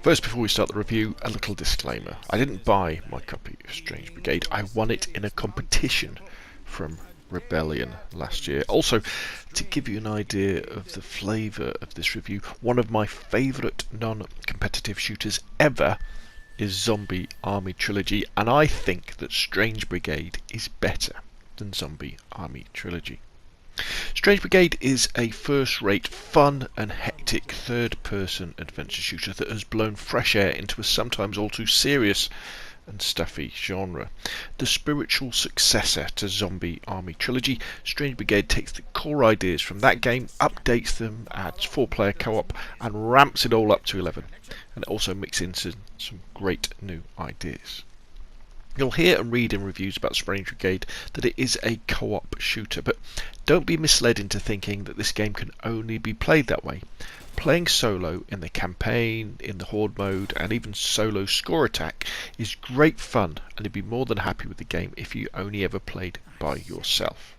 First, before we start the review, a little disclaimer. I didn't buy my copy of Strange Brigade. I won it in a competition from Rebellion last year. Also, to give you an idea of the flavour of this review, one of my favourite non-competitive shooters ever is Zombie Army Trilogy, and I think that Strange Brigade is better than Zombie Army Trilogy. Strange Brigade is a first-rate, fun and hectic third-person adventure shooter that has blown fresh air into a sometimes all too serious and stuffy genre. The spiritual successor to Zombie Army Trilogy, Strange Brigade takes the core ideas from that game, updates them, adds 4-player co-op and ramps it all up to 11. And it also mixes in some great new ideas. You'll hear and read in reviews about Strange Brigade that it is a co-op shooter, but don't be misled into thinking that this game can only be played that way. Playing solo in the campaign, in the horde mode, and even solo score attack is great fun, and you'd be more than happy with the game if you only ever played by yourself.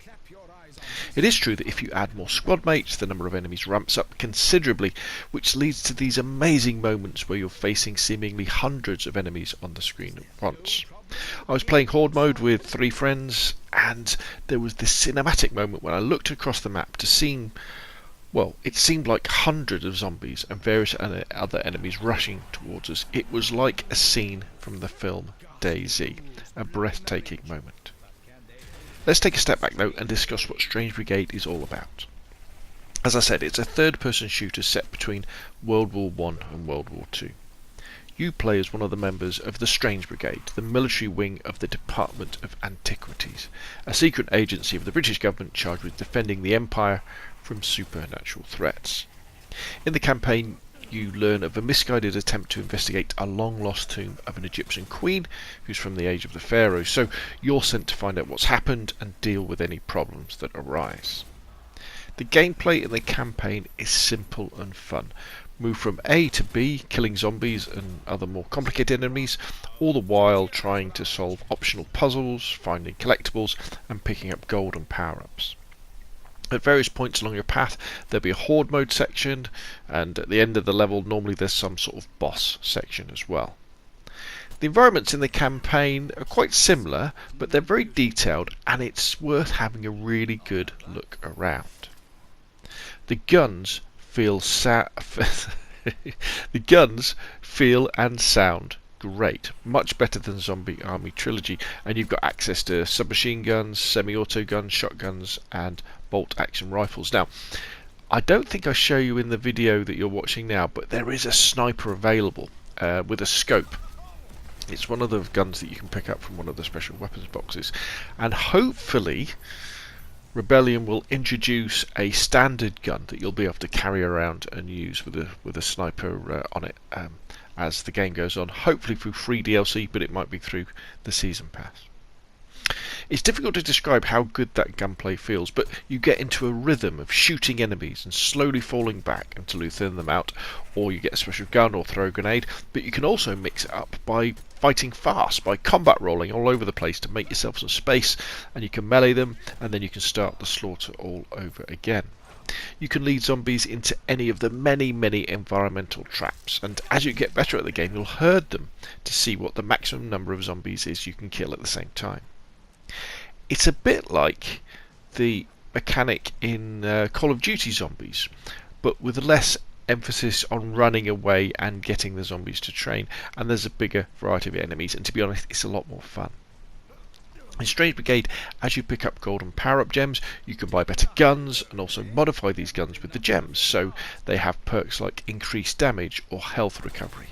It is true that if you add more squad mates, the number of enemies ramps up considerably, which leads to these amazing moments where you're facing seemingly hundreds of enemies on the screen at once. I was playing horde mode with 3 friends, and there was this cinematic moment when I looked across the map to see, well, it seemed like hundreds of zombies and various other enemies rushing towards us. It was like a scene from the film DayZ, a breathtaking moment. Let's take a step back though and discuss what Strange Brigade is all about. As I said, it's a third-person shooter set between World War I and World War II. You play as one of the members of the Strange Brigade, the military wing of the Department of Antiquities, a secret agency of the British government charged with defending the Empire from supernatural threats. In the campaign, you learn of a misguided attempt to investigate a long-lost tomb of an Egyptian queen who's from the age of the pharaohs, so you're sent to find out what's happened and deal with any problems that arise. The gameplay in the campaign is simple and fun. Move from A to B, killing zombies and other more complicated enemies, all the while trying to solve optional puzzles, finding collectibles and picking up gold and power-ups. At various points along your path there'll be a horde mode section, and at the end of the level normally there's some sort of boss section as well. The environments in the campaign are quite similar, but they're very detailed and it's worth having a really good look around. The guns feel and sound great, much better than Zombie Army Trilogy, and you've got access to submachine guns, semi-auto guns, shotguns and bolt-action rifles. Now, I don't think I show you in the video that you're watching now, but there is a sniper available with a scope. It's one of the guns that you can pick up from one of the special weapons boxes, and hopefully Rebellion will introduce a standard gun that you'll be able to carry around and use with a sniper on it as the game goes on, hopefully through free DLC, but it might be through the season pass. It's difficult to describe how good that gunplay feels, but you get into a rhythm of shooting enemies and slowly falling back until you thin them out, or you get a special gun or throw a grenade, but you can also mix it up by fighting fast, by combat rolling all over the place to make yourself some space, and you can melee them, and then you can start the slaughter all over again. You can lead zombies into any of the many environmental traps, and as you get better at the game you'll herd them to see what the maximum number of zombies is you can kill at the same time. It's a bit like the mechanic in Call of Duty Zombies, but with less emphasis on running away and getting the zombies to train, and there's a bigger variety of enemies, and to be honest it's a lot more fun. In Strange Brigade, as you pick up gold and power-up gems, you can buy better guns and also modify these guns with the gems, so they have perks like increased damage or health recovery.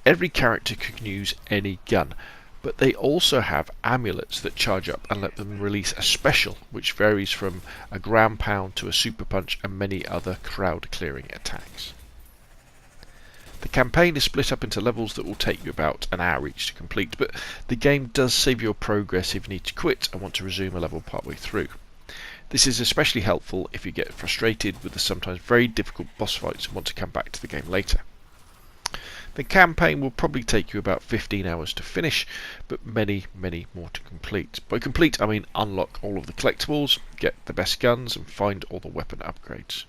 Every character can use any gun, but they also have amulets that charge up and let them release a special, which varies from a ground pound to a super punch and many other crowd clearing attacks. The campaign is split up into levels that will take you about an hour each to complete, but the game does save your progress if you need to quit and want to resume a level partway through. This is especially helpful if you get frustrated with the sometimes very difficult boss fights and want to come back to the game later. The campaign will probably take you about 15 hours to finish, but many more to complete. By complete I mean unlock all of the collectibles, get the best guns and find all the weapon upgrades.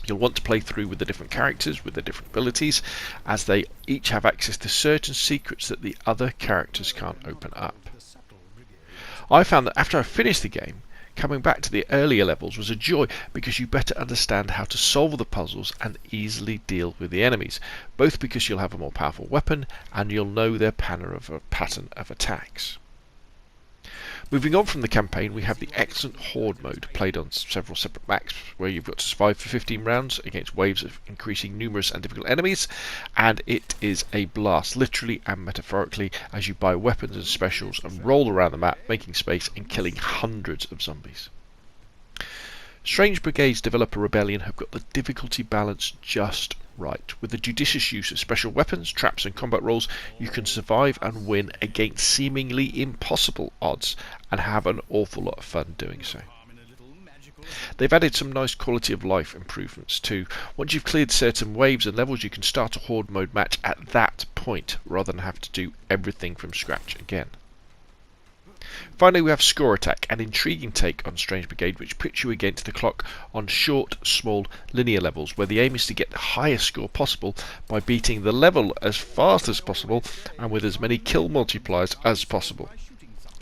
You'll want to play through with the different characters with their different abilities, as they each have access to certain secrets that the other characters can't open up. I found that after I finished the game, coming back to the earlier levels was a joy, because you better understand how to solve the puzzles and easily deal with the enemies, both because you'll have a more powerful weapon and you'll know their pattern of attacks. Moving on from the campaign, we have the excellent Horde mode, played on several separate maps, where you've got to survive for 15 rounds against waves of increasing numerous and difficult enemies, and it is a blast, literally and metaphorically, as you buy weapons and specials and roll around the map, making space and killing hundreds of zombies. Strange Brigade's developer Rebellion have got the difficulty balance just right. With the judicious use of special weapons, traps and combat rolls, you can survive and win against seemingly impossible odds and have an awful lot of fun doing so. They've added some nice quality of life improvements too. Once you've cleared certain waves and levels, you can start a Horde mode match at that point rather than have to do everything from scratch again. Finally, we have Score Attack, an intriguing take on Strange Brigade which puts you against the clock on short, small, linear levels, where the aim is to get the highest score possible by beating the level as fast as possible and with as many kill multipliers as possible.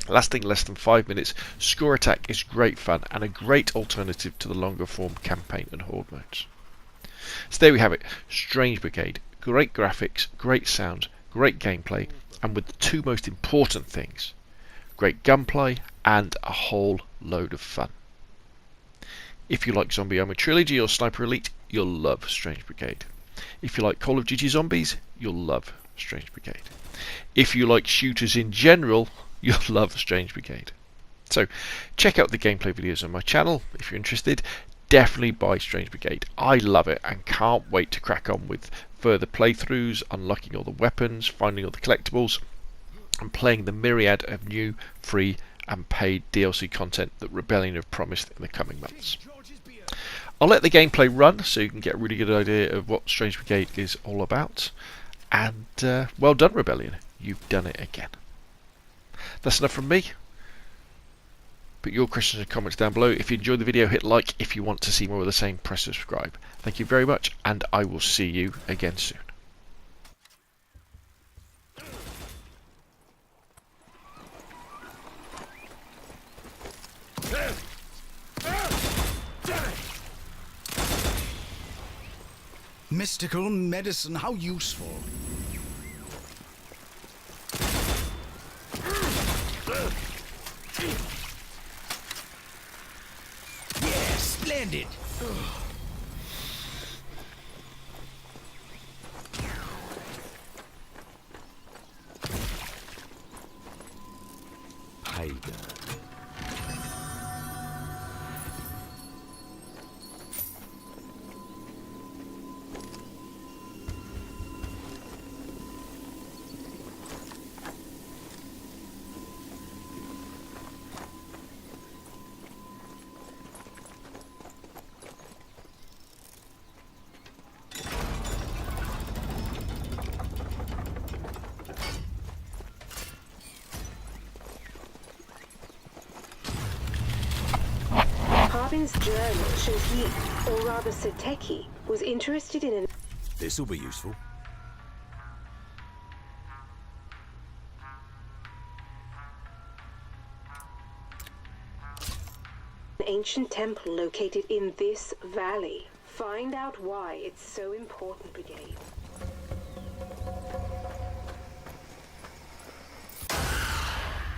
Lasting less than 5 minutes, Score Attack is great fun and a great alternative to the longer form campaign and Horde modes. So there we have it, Strange Brigade. Great graphics, great sound, great gameplay, and with the two most important things: great gunplay and a whole load of fun. If you like Zombie Army Trilogy or Sniper Elite, you'll love Strange Brigade. If you like Call of Duty Zombies, you'll love Strange Brigade. If you like shooters in general, you'll love Strange Brigade. So check out the gameplay videos on my channel if you're interested. Definitely buy Strange Brigade. I love it and can't wait to crack on with further playthroughs, unlocking all the weapons, finding all the collectibles, and playing the myriad of new, free and paid DLC content that Rebellion have promised in the coming months. I'll let the gameplay run so you can get a really good idea of what Strange Brigade is all about. And well done, Rebellion. You've done it again. That's enough from me. Put your questions and comments down below. If you enjoyed the video, hit like. If you want to see more of the same, press subscribe. Thank you very much, and I will see you again soon. Mystical medicine, how useful. Yeah, splendid. Pagan. Harbin's journal shows he, or rather Sateki, was interested in an This'll be useful. ancient temple located in this valley. Find out why it's so important, Brigade.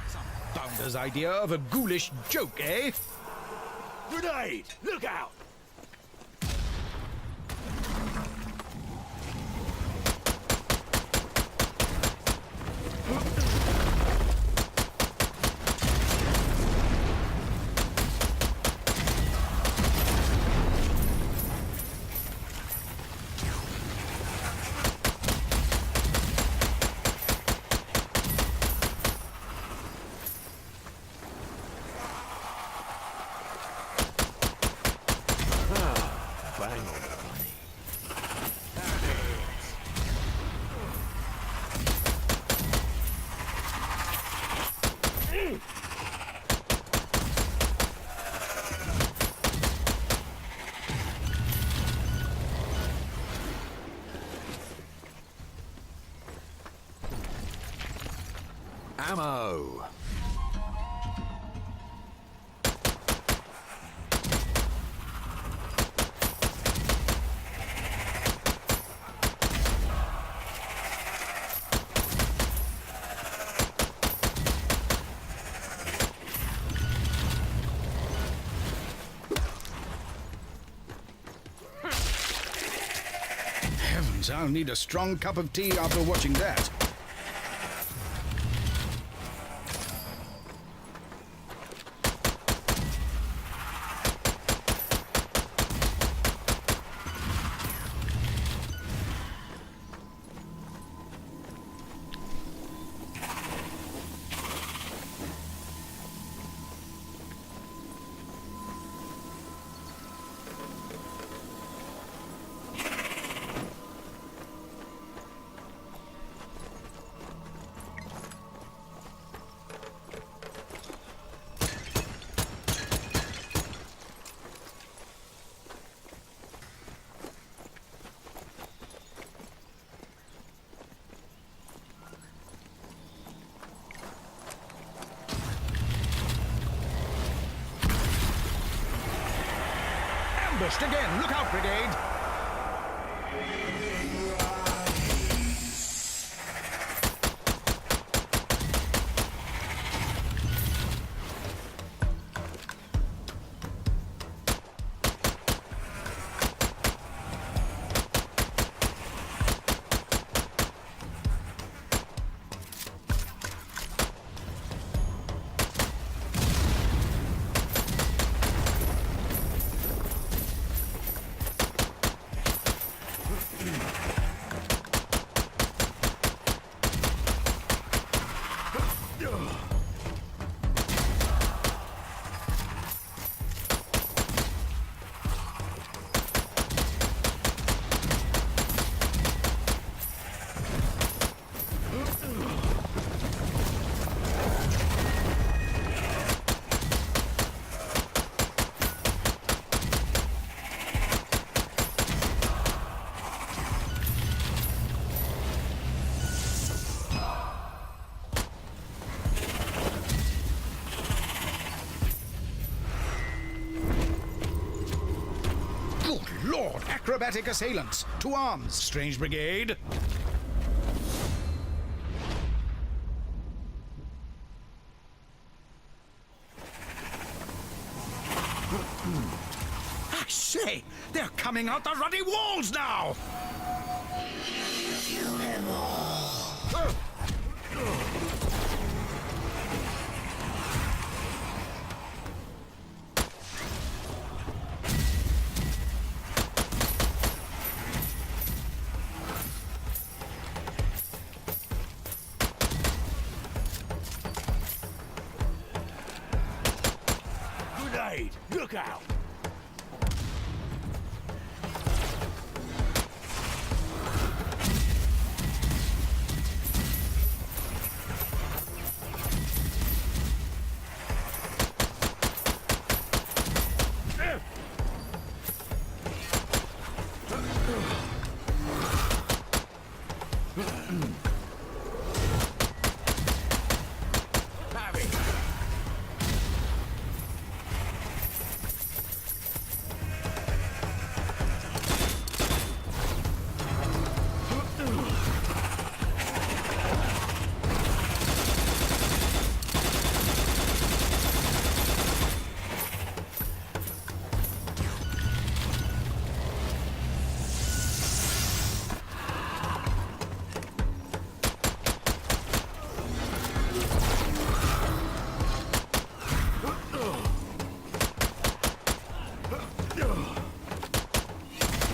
Some bounder's idea of a ghoulish joke, eh? Grenade! Look out! Ammo. Heavens, I'll need a strong cup of tea after watching that. Ambushed again! Look out, Brigade! Lord, acrobatic assailants! To arms, Strange Brigade! I say, they're coming out the ruddy walls now! Grenade! Look out!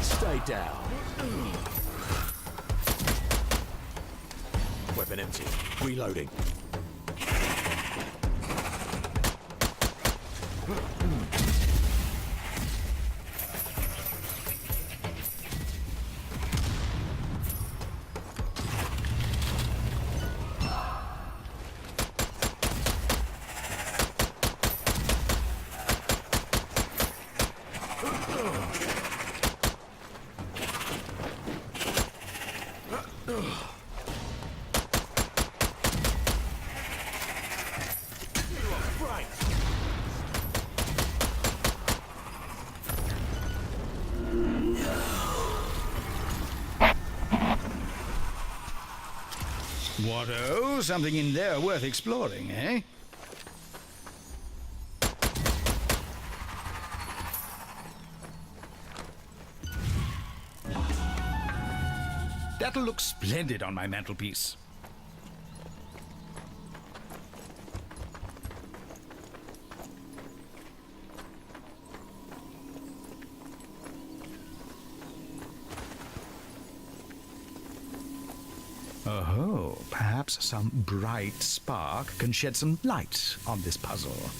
Stay down. Weapon empty. Reloading. What-o? Something in there worth exploring, eh? That'll look splendid on my mantelpiece. Oh, perhaps some bright spark can shed some light on this puzzle.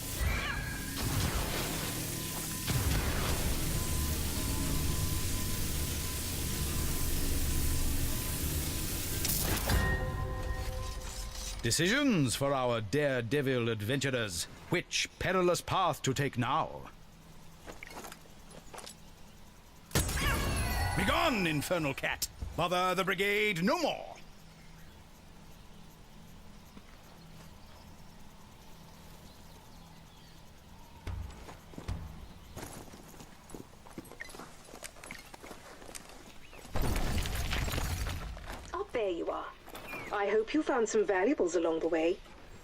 Decisions for our daredevil adventurers. Which perilous path to take now? Begone, infernal cat! Bother the brigade no more! Oh, there you are. I hope you found some valuables along the way.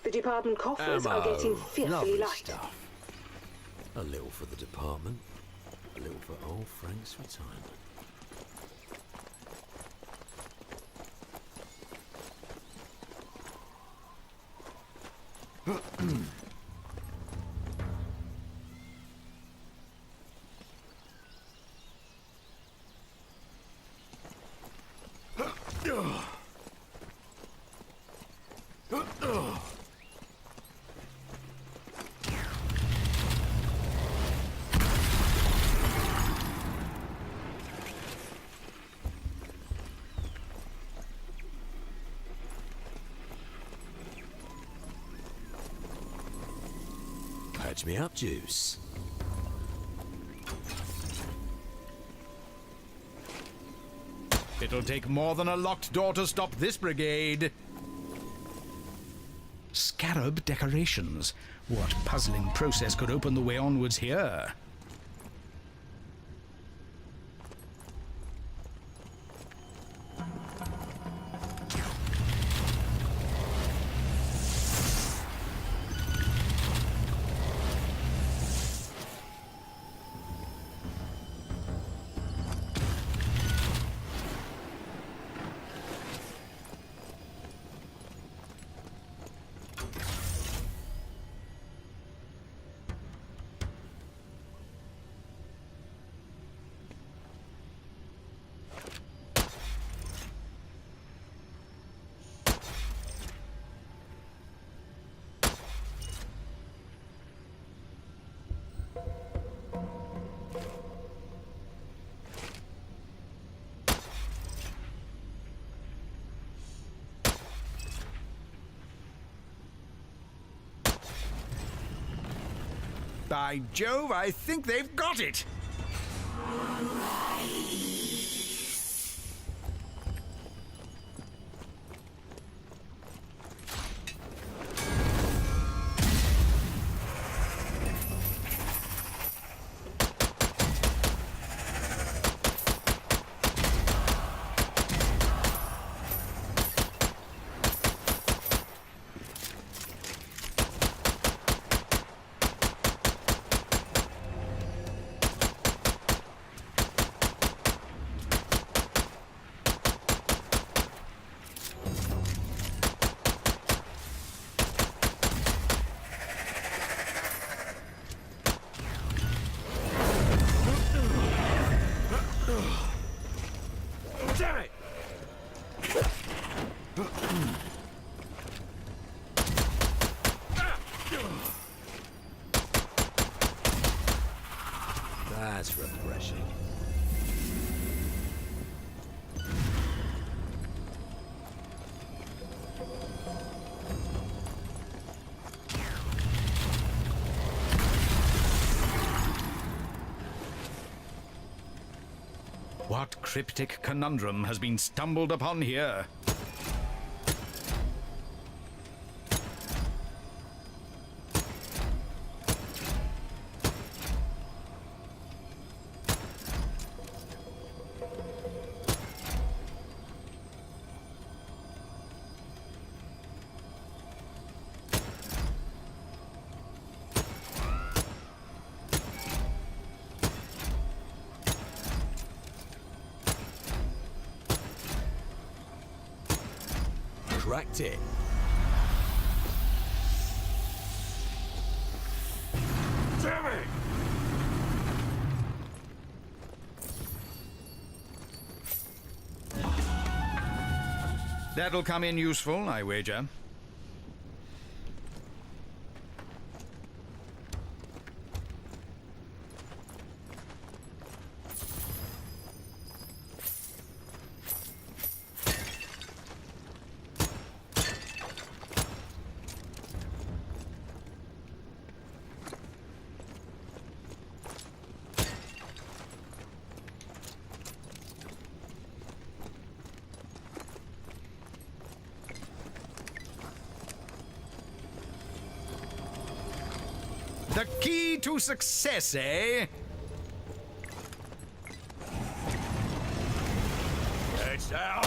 The department coffers are getting fearfully lovely light. stuff. A little for the department, a little for old Frank's retirement. Patch me up, Juice. It'll take more than a locked door to stop this brigade. Scarab decorations. What puzzling process could open the way onwards here? By Jove, I think they've got it! Damn it! That's refreshing. What cryptic conundrum has been stumbled upon here? cracked it. Damn it! That'll come in useful, I wager. The key to success, eh? Heads down!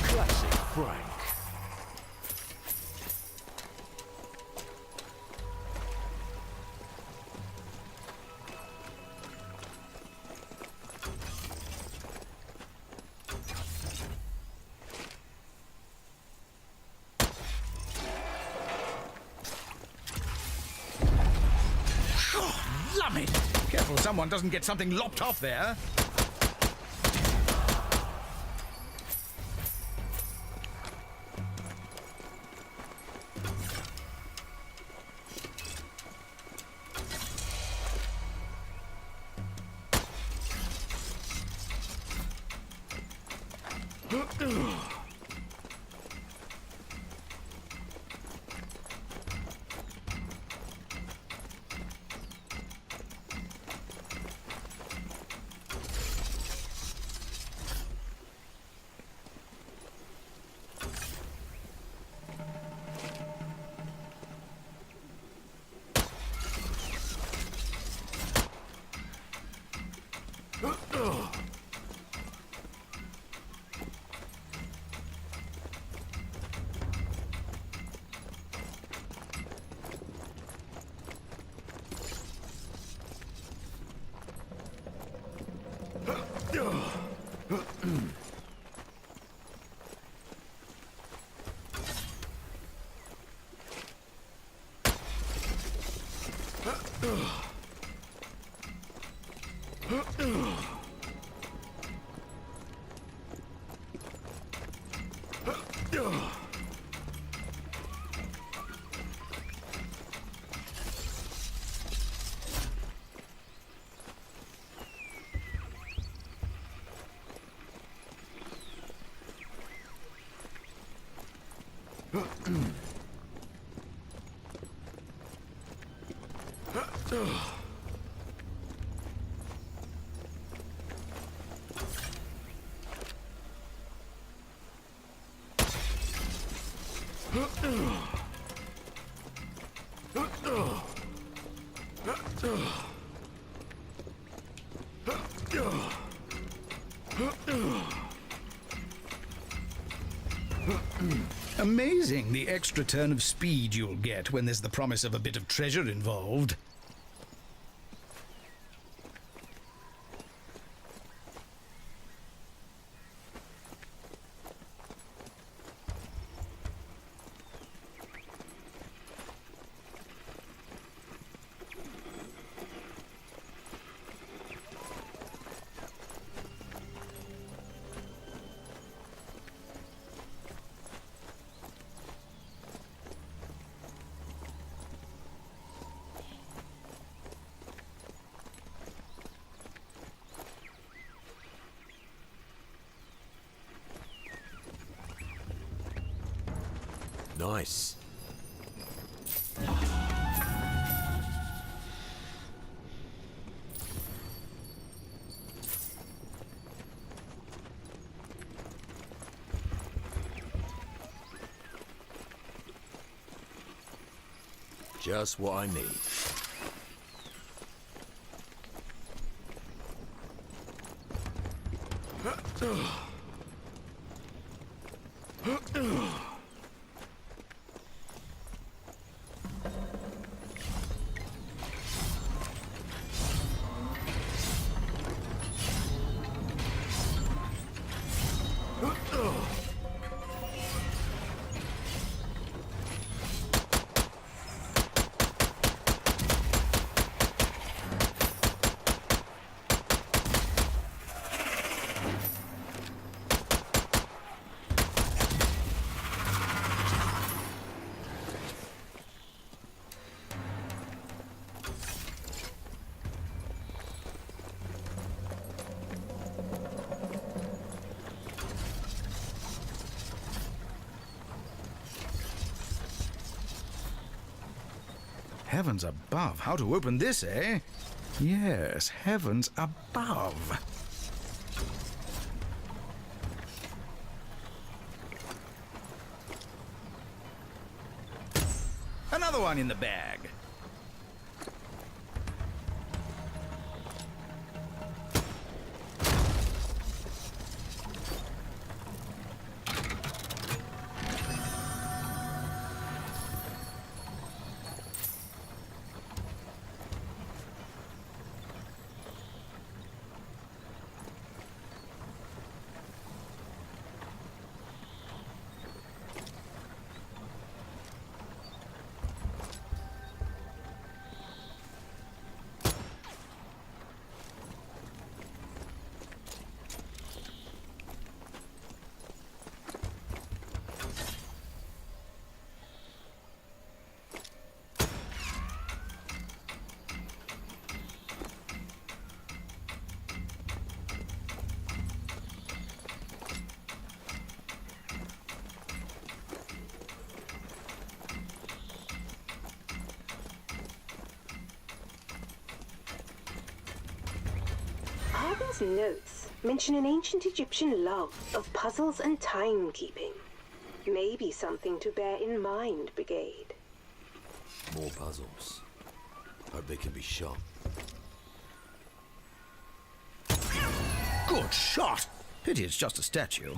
Classic Frank. Lummy! Careful someone doesn't get something lopped off there. Amazing the extra turn of speed you'll get when there's the promise of a bit of treasure involved. Nice. Just what I need. Heavens above, how to open this, eh? Yes, heavens above. Another one in the bag. Harvey's notes mention an ancient Egyptian love of puzzles and timekeeping. Maybe something to bear in mind, Brigade. More puzzles. Hope they can be shot. Good shot! Pity it's just a statue.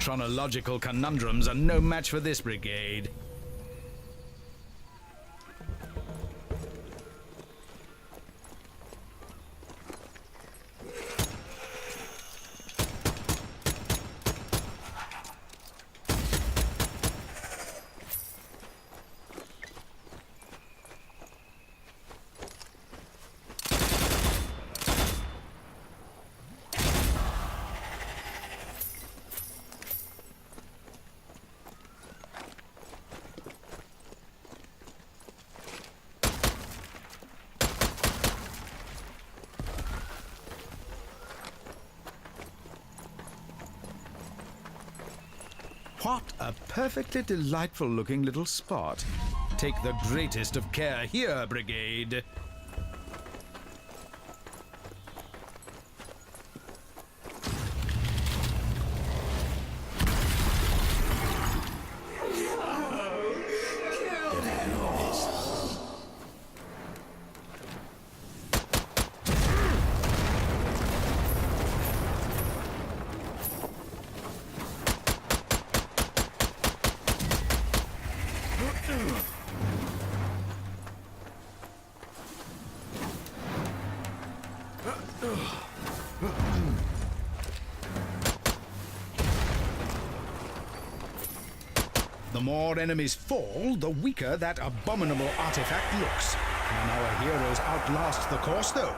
Chronological conundrums are no match for this brigade. What a perfectly delightful looking little spot. Take the greatest of care here, Brigade. The more enemies fall, the weaker that abominable artifact looks. Can our heroes outlast the course, though?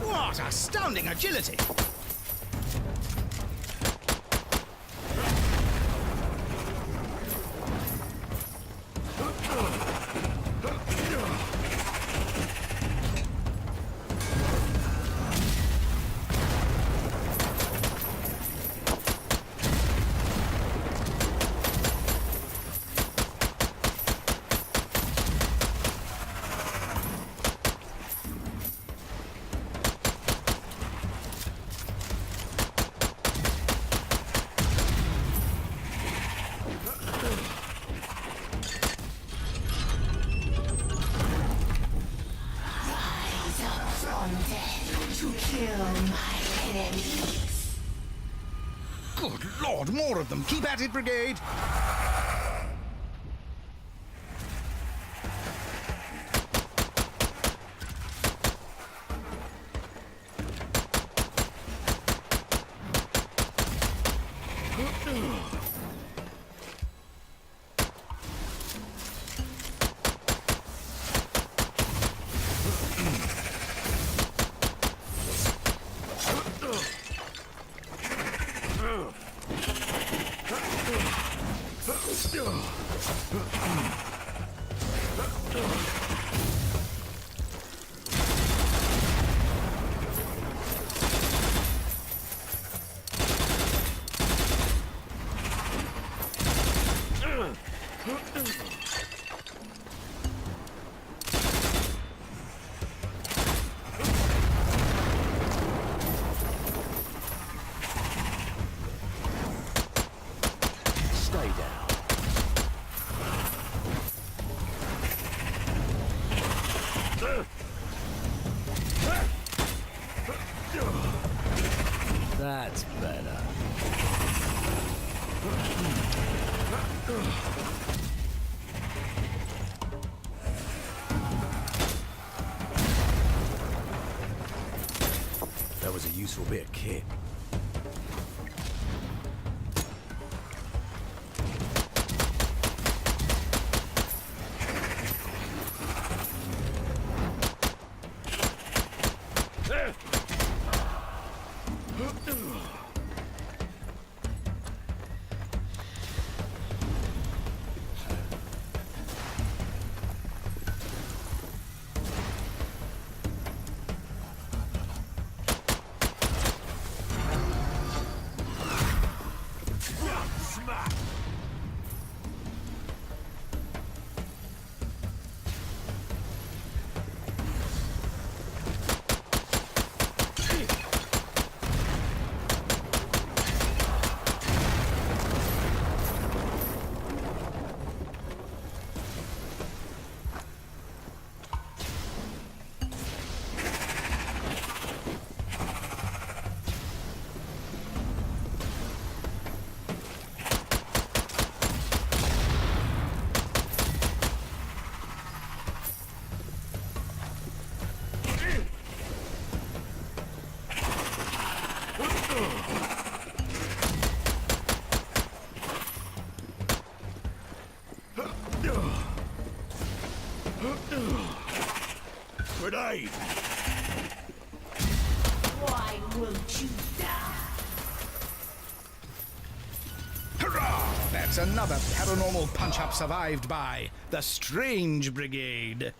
What astounding agility! Good Lord, more of them! Keep at it, Brigade! Stay down. That's better. That was a useful bit of kit. Grenade! Why won't you die? Hurrah! That's another paranormal punch-up survived by the Strange Brigade.